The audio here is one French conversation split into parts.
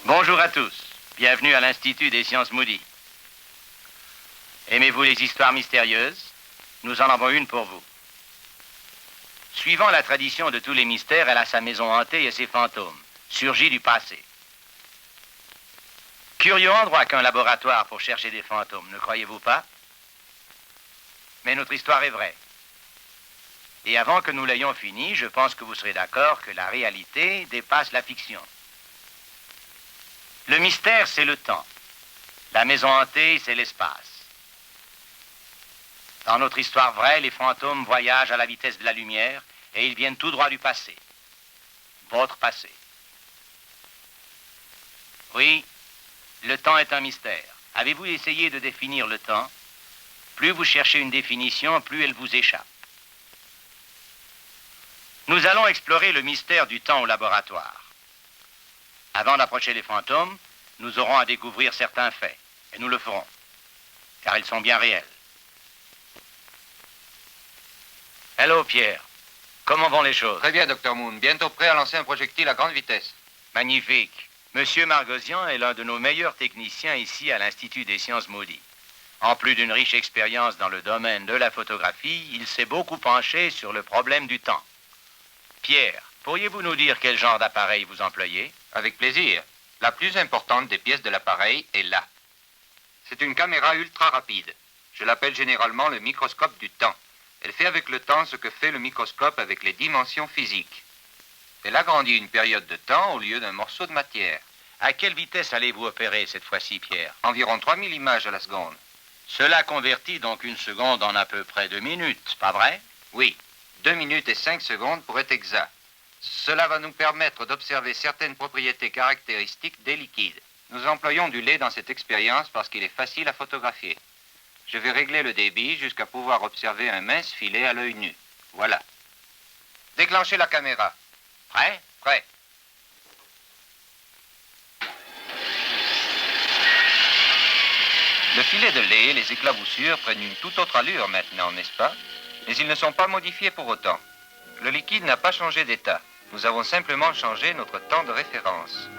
Bonjour à tous. Bienvenue à l'Institut des sciences Moody. Aimez-vous les histoires mystérieuses? Nous en avons une pour vous. Suivant la tradition de tous les mystères, elle a sa maison hantée et ses fantômes, surgis du passé. Curieux endroit qu'un laboratoire pour chercher des fantômes, ne croyez-vous pas? Mais notre histoire est vraie. Et avant que nous l'ayons finie, je pense que vous serez d'accord que la réalité dépasse la fiction. Le mystère, c'est le temps. La maison hantée, c'est l'espace. Dans notre histoire vraie, les fantômes voyagent à la vitesse de la lumière et ils viennent tout droit du passé. Votre passé. Oui, le temps est un mystère. Avez-vous essayé de définir le temps? Plus vous cherchez une définition, plus elle vous échappe. Nous allons explorer le mystère du temps au laboratoire. Avant d'approcher les fantômes, nous aurons à découvrir certains faits. Et nous le ferons, car ils sont bien réels. Hello, Pierre. Comment vont les choses? Très bien, Dr. Moon. Bientôt prêt à lancer un projectile à grande vitesse. Magnifique. Monsieur Margosian est l'un de nos meilleurs techniciens ici à l'Institut des sciences Moody. En plus d'une riche expérience dans le domaine de la photographie, il s'est beaucoup penché sur le problème du temps. Pierre, pourriez-vous nous dire quel genre d'appareil vous employez? Avec plaisir. La plus importante des pièces de l'appareil est là. C'est une caméra ultra rapide. Je l'appelle généralement le microscope du temps. Elle fait avec le temps ce que fait le microscope avec les dimensions physiques. Elle agrandit une période de temps au lieu d'un morceau de matière. À quelle vitesse allez-vous opérer cette fois-ci, Pierre? Environ 3000 images à la seconde. Cela convertit donc une seconde en à peu près 2 minutes, pas vrai? Oui, 2 minutes et 5 secondes pour être exact. Cela va nous permettre d'observer certaines propriétés caractéristiques des liquides. Nous employons du lait dans cette expérience parce qu'il est facile à photographier. Je vais régler le débit jusqu'à pouvoir observer un mince filet à l'œil nu. Voilà. Déclenchez la caméra. Prêt? Prêt. Le filet de lait et les éclaboussures prennent une toute autre allure maintenant, n'est-ce pas? Mais ils ne sont pas modifiés pour autant. Le liquide n'a pas changé d'état. Nous avons simplement changé notre temps de référence.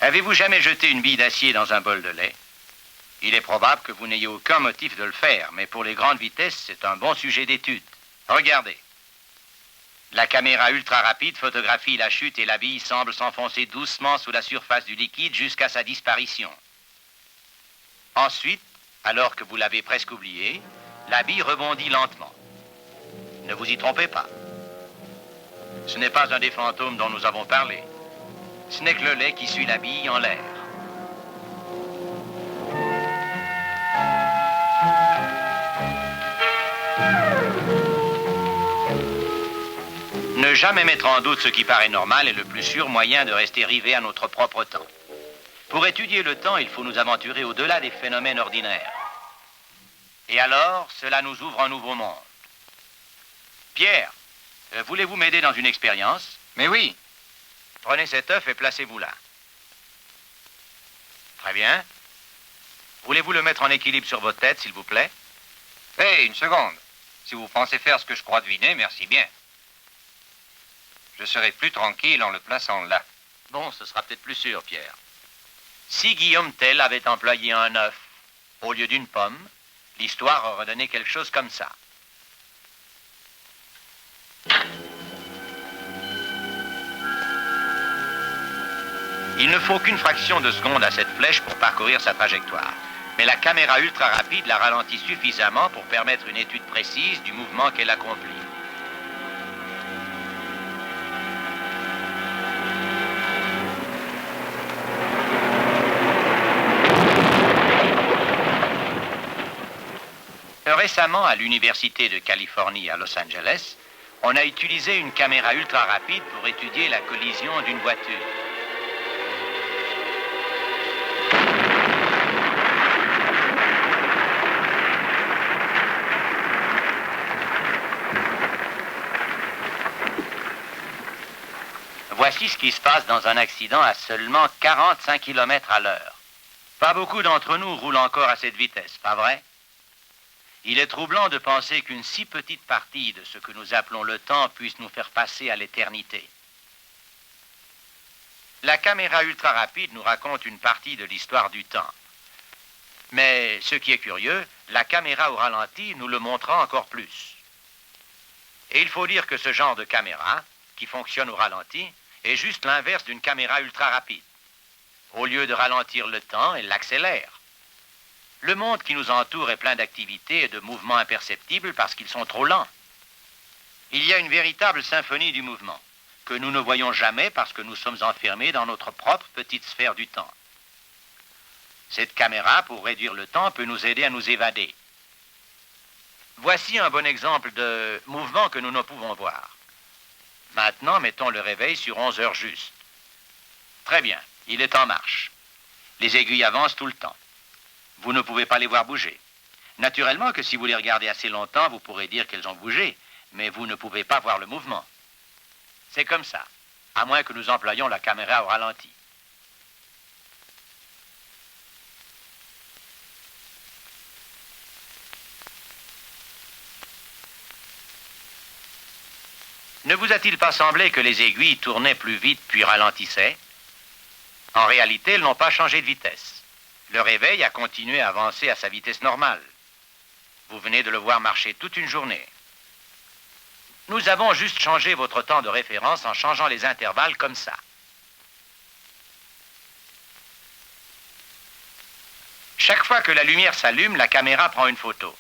Avez-vous jamais jeté une bille d'acier dans un bol de lait? Il est probable que vous n'ayez aucun motif de le faire, mais pour les grandes vitesses, c'est un bon sujet d'étude. Regardez. La caméra ultra rapide photographie la chute et la bille semble s'enfoncer doucement sous la surface du liquide jusqu'à sa disparition. Ensuite, alors que vous l'avez presque oublié, la bille rebondit lentement. Ne vous y trompez pas. Ce n'est pas un des fantômes dont nous avons parlé. Ce n'est que le lait qui suit la bille en l'air. Ne jamais mettre en doute ce qui paraît normal est le plus sûr moyen de rester rivé à notre propre temps. Pour étudier le temps, il faut nous aventurer au-delà des phénomènes ordinaires. Et alors, cela nous ouvre un nouveau monde. Pierre, voulez-vous m'aider dans une expérience? Mais oui. Prenez cet œuf et placez-vous là. Très bien. Voulez-vous le mettre en équilibre sur votre tête, s'il vous plaît? Hé, une seconde. Si vous pensez faire ce que je crois deviner, merci bien. Je serai plus tranquille en le plaçant là. Bon, ce sera peut-être plus sûr, Pierre. Si Guillaume Tell avait employé un œuf au lieu d'une pomme, l'histoire aurait donné quelque chose comme ça. Il ne faut qu'une fraction de seconde à cette flèche pour parcourir sa trajectoire. Mais la caméra ultra rapide la ralentit suffisamment pour permettre une étude précise du mouvement qu'elle accomplit. Récemment, à l'Université de Californie à Los Angeles, on a utilisé une caméra ultra rapide pour étudier la collision d'une voiture. Voici ce qui se passe dans un accident à seulement 45 km à l'heure. Pas beaucoup d'entre nous roulent encore à cette vitesse, pas vrai? Il est troublant de penser qu'une si petite partie de ce que nous appelons le temps puisse nous faire passer à l'éternité. La caméra ultra rapide nous raconte une partie de l'histoire du temps. Mais ce qui est curieux, la caméra au ralenti nous le montrera encore plus. Et il faut dire que ce genre de caméra, qui fonctionne au ralenti, est juste l'inverse d'une caméra ultra rapide. Au lieu de ralentir le temps, elle l'accélère. Le monde qui nous entoure est plein d'activités et de mouvements imperceptibles parce qu'ils sont trop lents. Il y a une véritable symphonie du mouvement, que nous ne voyons jamais parce que nous sommes enfermés dans notre propre petite sphère du temps. Cette caméra, pour réduire le temps, peut nous aider à nous évader. Voici un bon exemple de mouvement que nous ne pouvons voir. Maintenant, mettons le réveil sur 11 heures juste. Très bien, il est en marche. Les aiguilles avancent tout le temps. Vous ne pouvez pas les voir bouger. Naturellement que si vous les regardez assez longtemps, vous pourrez dire qu'elles ont bougé, mais vous ne pouvez pas voir le mouvement. C'est comme ça, à moins que nous employions la caméra au ralenti. Ne vous a-t-il pas semblé que les aiguilles tournaient plus vite puis ralentissaient? En réalité, elles n'ont pas changé de vitesse. Le réveil a continué à avancer à sa vitesse normale. Vous venez de le voir marcher toute une journée. Nous avons juste changé votre temps de référence en changeant les intervalles comme ça. Chaque fois que la lumière s'allume, la caméra prend une photo.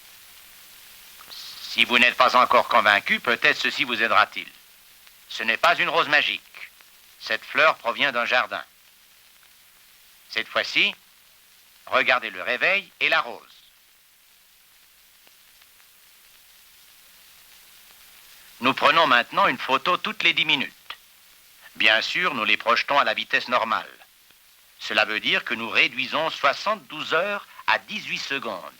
Si vous n'êtes pas encore convaincu, peut-être ceci vous aidera-t-il. Ce n'est pas une rose magique. Cette fleur provient d'un jardin. Cette fois-ci, regardez le réveil et la rose. Nous prenons maintenant une photo toutes les 10 minutes. Bien sûr, nous les projetons à la vitesse normale. Cela veut dire que nous réduisons 72 heures à 18 secondes.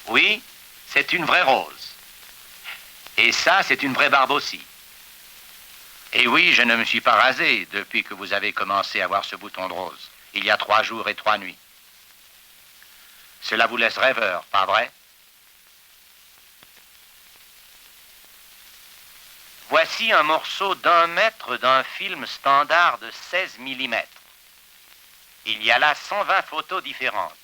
Oui, c'est une vraie rose. Et ça, c'est une vraie barbe aussi. Et oui, je ne me suis pas rasé depuis que vous avez commencé à voir ce bouton de rose, il y a 3 jours et 3 nuits. Cela vous laisse rêveur, pas vrai? Voici un morceau d'1 mètre d'un film standard de 16 mm. Il y a là 120 photos différentes.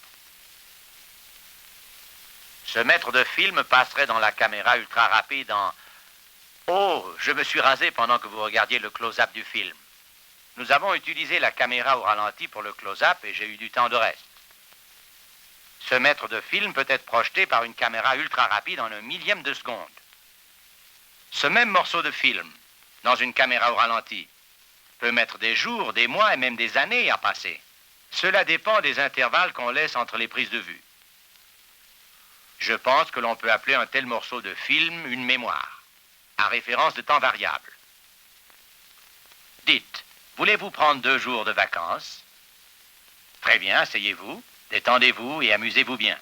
Ce mètre de film passerait dans la caméra ultra rapide en... Oh, je me suis rasé pendant que vous regardiez le close-up du film. Nous avons utilisé la caméra au ralenti pour le close-up et j'ai eu du temps de reste. Ce mètre de film peut être projeté par une caméra ultra rapide en 1/1000 de seconde. Ce même morceau de film, dans une caméra au ralenti, peut mettre des jours, des mois et même des années à passer. Cela dépend des intervalles qu'on laisse entre les prises de vue. Je pense que l'on peut appeler un tel morceau de film une mémoire, à référence de temps variable. Dites, voulez-vous prendre 2 jours de vacances? Très bien, asseyez-vous, détendez-vous et amusez-vous bien.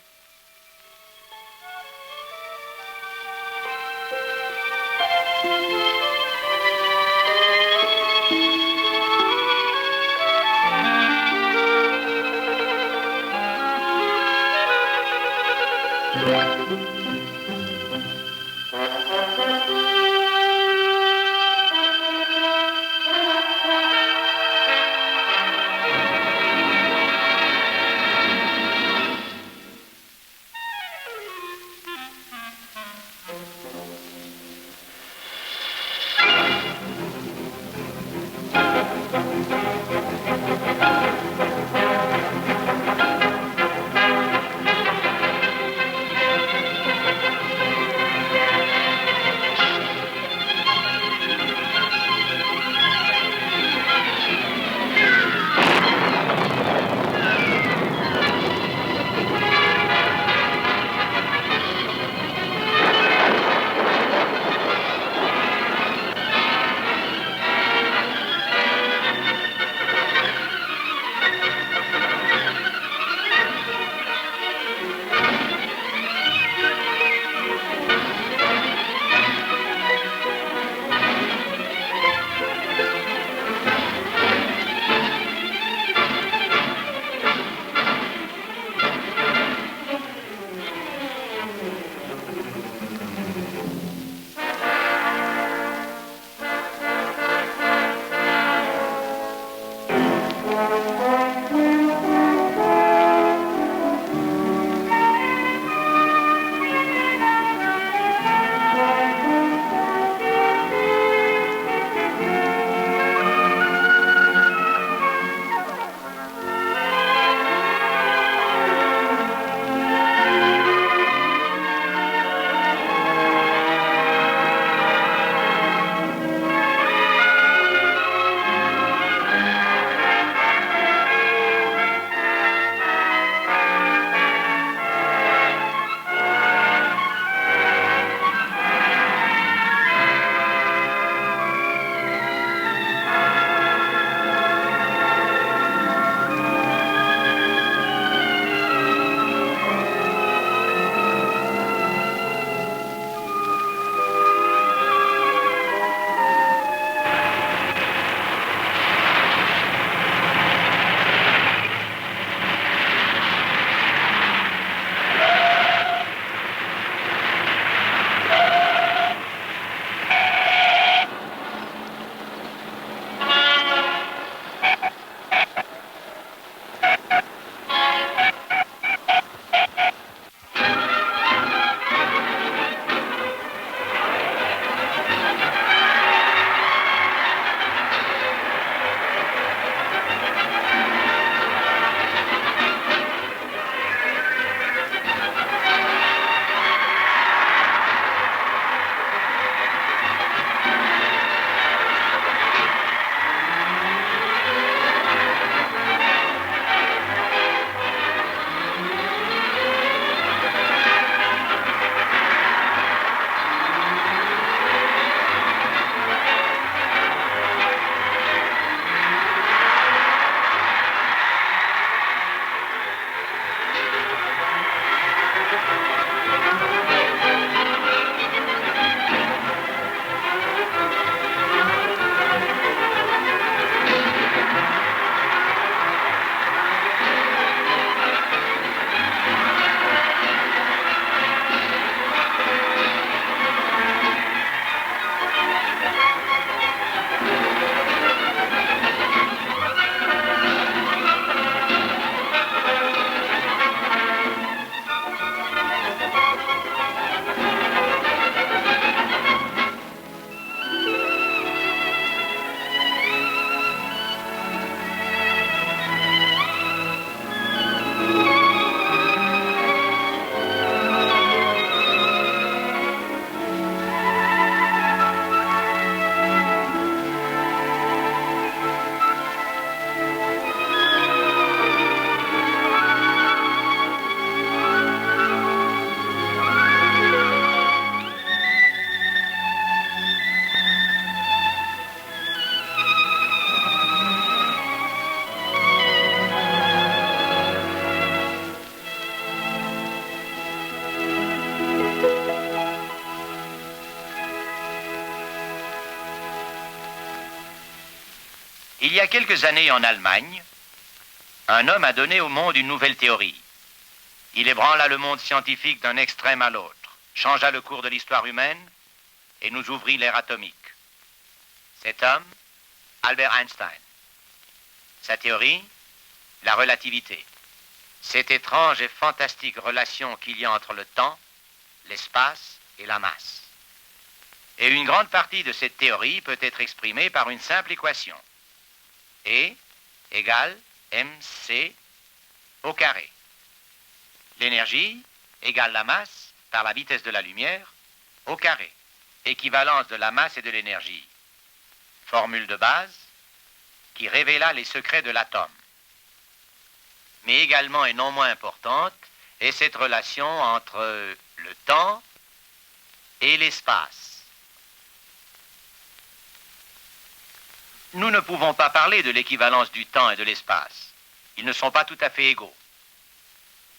Il y a quelques années en Allemagne, un homme a donné au monde une nouvelle théorie. Il ébranla le monde scientifique d'un extrême à l'autre, changea le cours de l'histoire humaine et nous ouvrit l'ère atomique. Cet homme, Albert Einstein. Sa théorie, la relativité. Cette étrange et fantastique relation qu'il y a entre le temps, l'espace et la masse. Et une grande partie de cette théorie peut être exprimée par une simple équation. E égale mc au carré. L'énergie égale la masse par la vitesse de la lumière au carré. Équivalence de la masse et de l'énergie. Formule de base qui révéla les secrets de l'atome. Mais également et non moins importante est cette relation entre le temps et l'espace. Nous ne pouvons pas parler de l'équivalence du temps et de l'espace. Ils ne sont pas tout à fait égaux.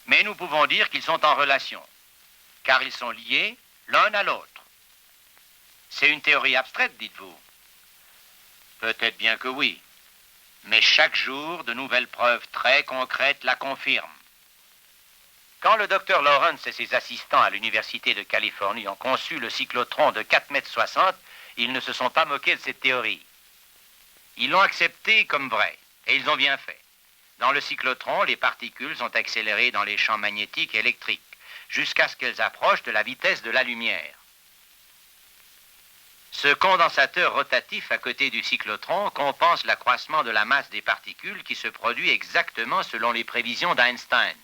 Mais nous pouvons dire qu'ils sont en relation, car ils sont liés l'un à l'autre. C'est une théorie abstraite, dites-vous. Peut-être bien que oui. Mais chaque jour, de nouvelles preuves très concrètes la confirment. Quand le docteur Lawrence et ses assistants à l'Université de Californie ont conçu le cyclotron de 4,60 m, ils ne se sont pas moqués de cette théorie. Ils l'ont acceptée comme vraie, et ils ont bien fait. Dans le cyclotron, les particules sont accélérées dans les champs magnétiques et électriques, jusqu'à ce qu'elles approchent de la vitesse de la lumière. Ce condensateur rotatif à côté du cyclotron compense l'accroissement de la masse des particules qui se produit exactement selon les prévisions d'Einstein.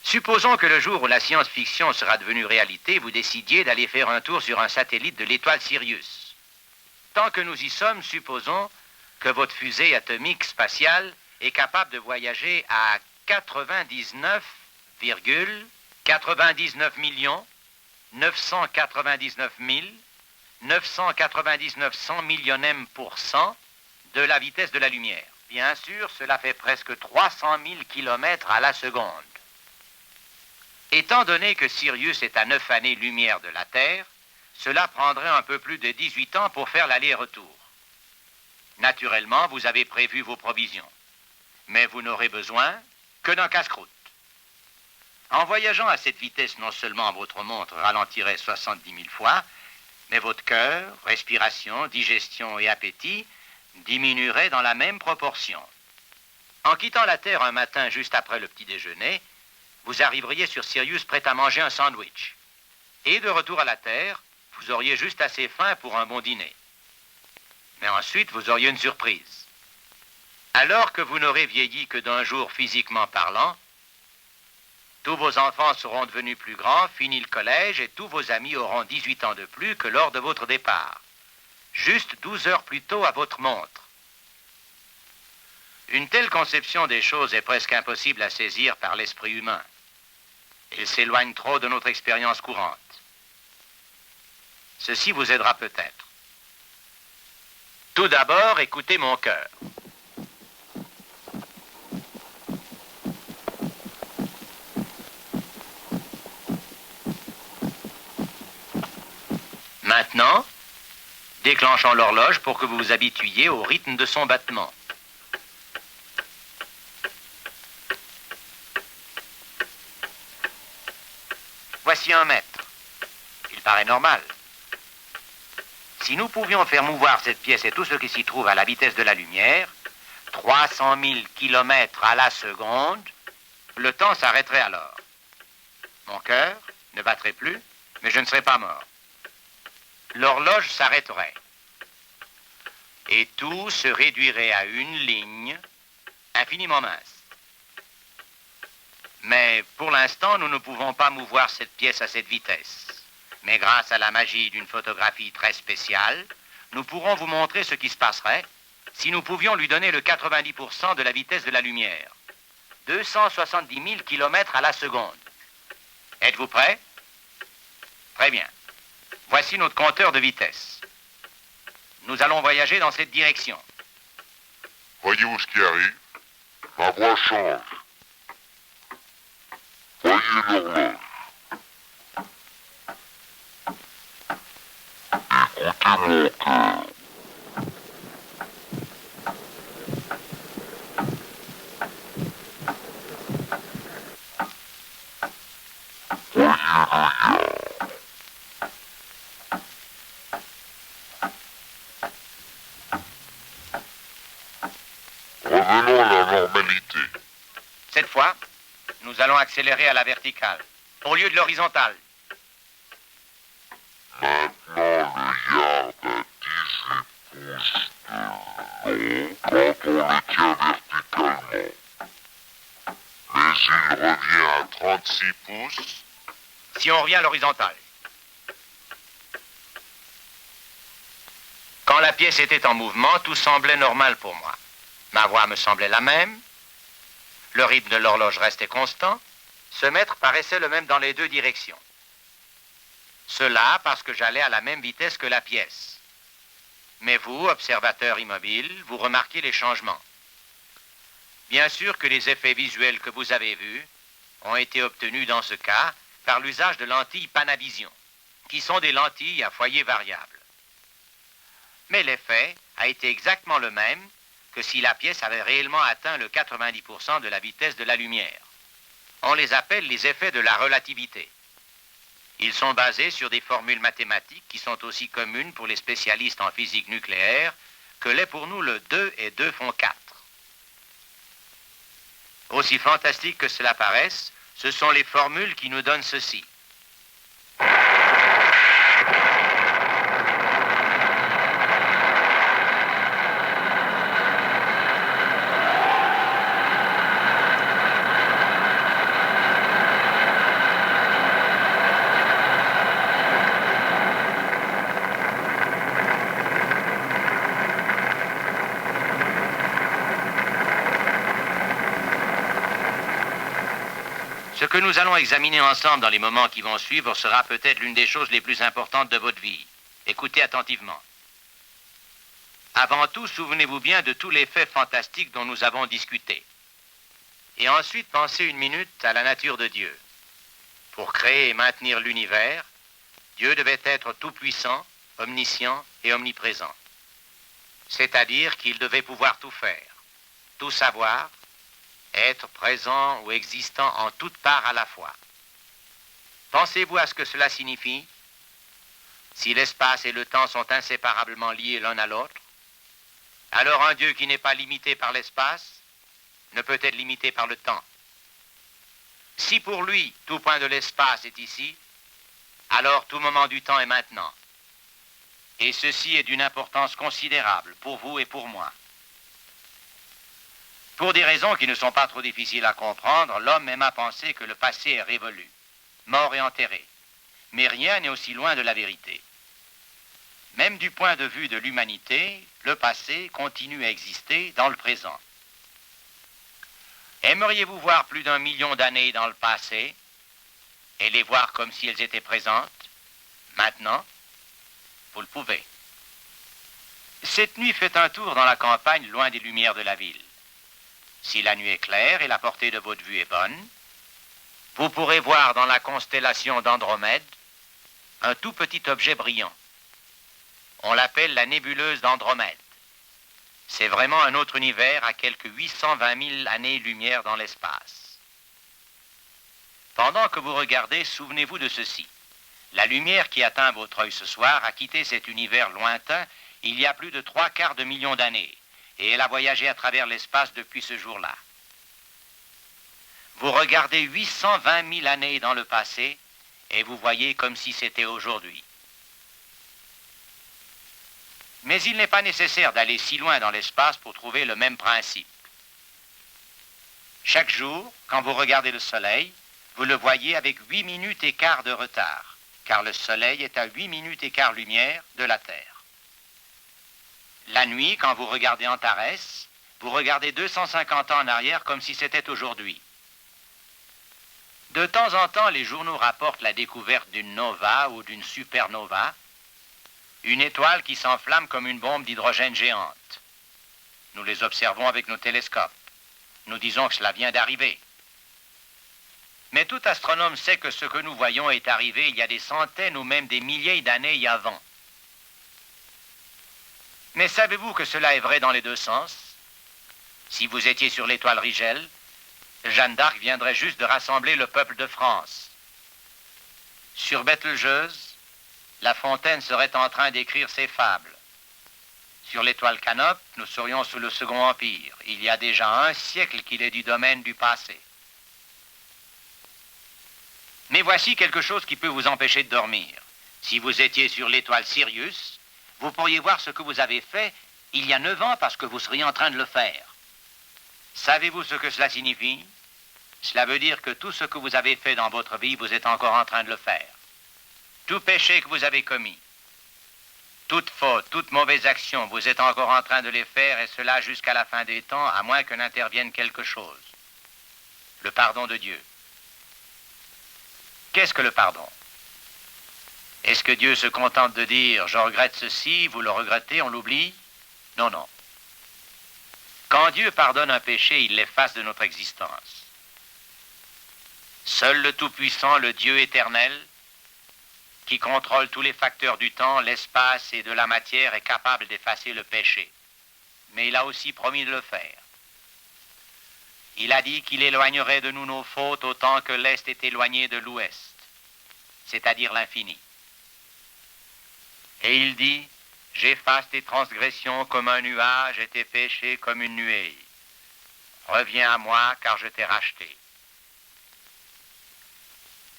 Supposons que le jour où la science-fiction sera devenue réalité, vous décidiez d'aller faire un tour sur un satellite de l'étoile Sirius. Tant que nous y sommes, supposons que votre fusée atomique spatiale est capable de voyager à 99 999 999 100 millionièmes % de la vitesse de la lumière. Bien sûr, cela fait presque 300 000 km à la seconde. Étant donné que Sirius est à 9 années-lumière de la Terre, cela prendrait un peu plus de 18 ans pour faire l'aller-retour. Naturellement, vous avez prévu vos provisions, mais vous n'aurez besoin que d'un casse-croûte. En voyageant à cette vitesse, non seulement votre montre ralentirait 70 000 fois, mais votre cœur, respiration, digestion et appétit diminueraient dans la même proportion. En quittant la Terre un matin juste après le petit déjeuner, vous arriveriez sur Sirius prêt à manger un sandwich. Et de retour à la Terre, vous auriez juste assez faim pour un bon dîner. Mais ensuite, vous auriez une surprise. Alors que vous n'aurez vieilli que d'un jour physiquement parlant, tous vos enfants seront devenus plus grands, fini le collège, et tous vos amis auront 18 ans de plus que lors de votre départ. Juste 12 heures plus tôt à votre montre. Une telle conception des choses est presque impossible à saisir par l'esprit humain. Elle s'éloigne trop de notre expérience courante. Ceci vous aidera peut-être. Tout d'abord, écoutez mon cœur. Maintenant, déclenchons l'horloge pour que vous vous habituiez au rythme de son battement. Voici 1 mètre. Il paraît normal. Si nous pouvions faire mouvoir cette pièce et tout ce qui s'y trouve à la vitesse de la lumière, 300 000 km à la seconde, le temps s'arrêterait alors. Mon cœur ne battrait plus, mais je ne serais pas mort. L'horloge s'arrêterait. Et tout se réduirait à une ligne infiniment mince. Mais pour l'instant, nous ne pouvons pas mouvoir cette pièce à cette vitesse. Mais grâce à la magie d'une photographie très spéciale, nous pourrons vous montrer ce qui se passerait si nous pouvions lui donner le 90% de la vitesse de la lumière. 270 000 km à la seconde. Êtes-vous prêts? Très bien. Voici notre compteur de vitesse. Nous allons voyager dans cette direction. Voyez-vous ce qui arrive? Ma voix change. Voyez l'horloge. Écoutez mon cœur. normalité. Cette fois, nous allons accélérer à la verticale, au lieu de l'horizontale. Maintenant, le yard a 18 pouces de long quand on le tient verticalement. Mais il revient à 36 pouces. Si on revient à l'horizontale. Quand la pièce était en mouvement, tout semblait normal pour moi. Ma voix me semblait la même. Le rythme de l'horloge restait constant. Ce mètre paraissait le même dans les deux directions. Cela parce que j'allais à la même vitesse que la pièce. Mais vous, observateur immobile, vous remarquez les changements. Bien sûr que les effets visuels que vous avez vus ont été obtenus dans ce cas par l'usage de lentilles Panavision, qui sont des lentilles à foyer variable. Mais l'effet a été exactement le même que si la pièce avait réellement atteint le 90% de la vitesse de la lumière. On les appelle les effets de la relativité. Ils sont basés sur des formules mathématiques qui sont aussi communes pour les spécialistes en physique nucléaire que l'est pour nous le 2 et 2 font 4. Aussi fantastique que cela paraisse, ce sont les formules qui nous donnent ceci. Ce que nous allons examiner ensemble dans les moments qui vont suivre sera peut-être l'une des choses les plus importantes de votre vie. Écoutez attentivement. Avant tout, souvenez-vous bien de tous les faits fantastiques dont nous avons discuté. Et ensuite, pensez une minute à la nature de Dieu. Pour créer et maintenir l'univers, Dieu devait être tout-puissant, omniscient et omniprésent. C'est-à-dire qu'il devait pouvoir tout faire, tout savoir, être présent ou existant en toute part à la fois. Pensez-vous à ce que cela signifie? Si l'espace et le temps sont inséparablement liés l'un à l'autre, alors un Dieu qui n'est pas limité par l'espace ne peut être limité par le temps. Si pour lui, tout point de l'espace est ici, alors tout moment du temps est maintenant. Et ceci est d'une importance considérable pour vous et pour moi. Pour des raisons qui ne sont pas trop difficiles à comprendre, l'homme aime à penser que le passé est révolu, mort et enterré. Mais rien n'est aussi loin de la vérité. Même du point de vue de l'humanité, le passé continue à exister dans le présent. Aimeriez-vous voir plus d'1 million d'années dans le passé et les voir comme si elles étaient présentes? Maintenant, vous le pouvez. Cette nuit, faites un tour dans la campagne loin des lumières de la ville. Si la nuit est claire et la portée de votre vue est bonne, vous pourrez voir dans la constellation d'Andromède un tout petit objet brillant. On l'appelle la nébuleuse d'Andromède. C'est vraiment un autre univers à quelques 820 000 années-lumière dans l'espace. Pendant que vous regardez, souvenez-vous de ceci. La lumière qui atteint votre œil ce soir a quitté cet univers lointain il y a plus de 3/4 de million d'années. Et elle a voyagé à travers l'espace depuis ce jour-là. Vous regardez 820 000 années dans le passé et vous voyez comme si c'était aujourd'hui. Mais il n'est pas nécessaire d'aller si loin dans l'espace pour trouver le même principe. Chaque jour, quand vous regardez le Soleil, vous le voyez avec 8 minutes et quart de retard, car le Soleil est à 8 minutes et quart lumière de la Terre. La nuit, quand vous regardez Antares, vous regardez 250 ans en arrière comme si c'était aujourd'hui. De temps en temps, les journaux rapportent la découverte d'une nova ou d'une supernova, une étoile qui s'enflamme comme une bombe d'hydrogène géante. Nous les observons avec nos télescopes. Nous disons que cela vient d'arriver. Mais tout astronome sait que ce que nous voyons est arrivé il y a des centaines ou même des milliers d'années avant. Mais savez-vous que cela est vrai dans les deux sens? Si vous étiez sur l'étoile Rigel, Jeanne d'Arc viendrait juste de rassembler le peuple de France. Sur Bételgeuse, La Fontaine serait en train d'écrire ses fables. sur l'étoile Canope, nous serions sous le Second Empire. Il y a déjà 1 siècle qu'il est du domaine du passé. Mais voici quelque chose qui peut vous empêcher de dormir. Si vous étiez sur l'étoile Sirius, vous pourriez voir ce que vous avez fait il y a 9 ans parce que vous seriez en train de le faire. Savez-vous ce que cela signifie? Cela veut dire que tout ce que vous avez fait dans votre vie, vous êtes encore en train de le faire. Tout péché que vous avez commis, toute faute, toute mauvaise action, vous êtes encore en train de les faire, et cela jusqu'à la fin des temps, à moins que n'intervienne quelque chose. Le pardon de Dieu. Qu'est-ce que le pardon? Est-ce que Dieu se contente de dire « je regrette ceci, vous le regrettez, on l'oublie » ? Non, non. Quand Dieu pardonne un péché, il l'efface de notre existence. Seul le Tout-Puissant, le Dieu éternel, qui contrôle tous les facteurs du temps, l'espace et de la matière, est capable d'effacer le péché. Mais il a aussi promis de le faire. Il a dit qu'il éloignerait de nous nos fautes autant que l'Est est éloigné de l'Ouest, c'est-à-dire l'infini. Et il dit, « J'efface tes transgressions comme un nuage et tes péchés comme une nuée. Reviens à moi, car je t'ai racheté. »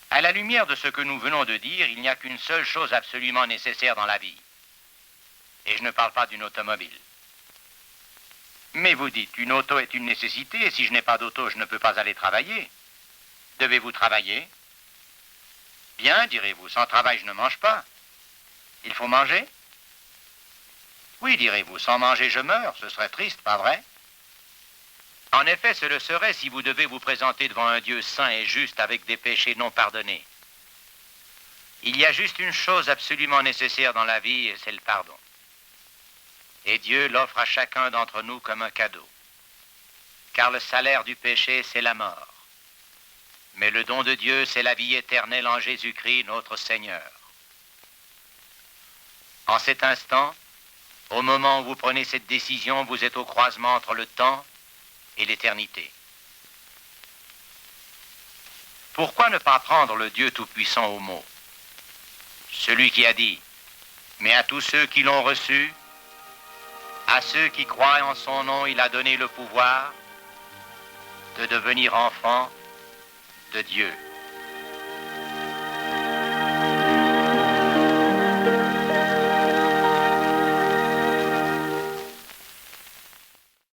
À la lumière de ce que nous venons de dire, il n'y a qu'une seule chose absolument nécessaire dans la vie. Et je ne parle pas d'une automobile. Mais vous dites, une auto est une nécessité, et si je n'ai pas d'auto, je ne peux pas aller travailler. Devez-vous travailler? Bien, direz-vous, sans travail, je ne mange pas. Il faut manger? Oui, direz-vous, sans manger, je meurs. Ce serait triste, pas vrai? En effet, ce le serait si vous devez vous présenter devant un Dieu saint et juste avec des péchés non pardonnés. Il y a juste une chose absolument nécessaire dans la vie, et c'est le pardon. Et Dieu l'offre à chacun d'entre nous comme un cadeau. Car le salaire du péché, c'est la mort. Mais le don de Dieu, c'est la vie éternelle en Jésus-Christ, notre Seigneur. En cet instant, au moment où vous prenez cette décision, vous êtes au croisement entre le temps et l'éternité. Pourquoi ne pas prendre le Dieu Tout-Puissant au mot? Celui qui a dit, « Mais à tous ceux qui l'ont reçu, à ceux qui croient en son nom, il a donné le pouvoir de devenir enfants de Dieu. »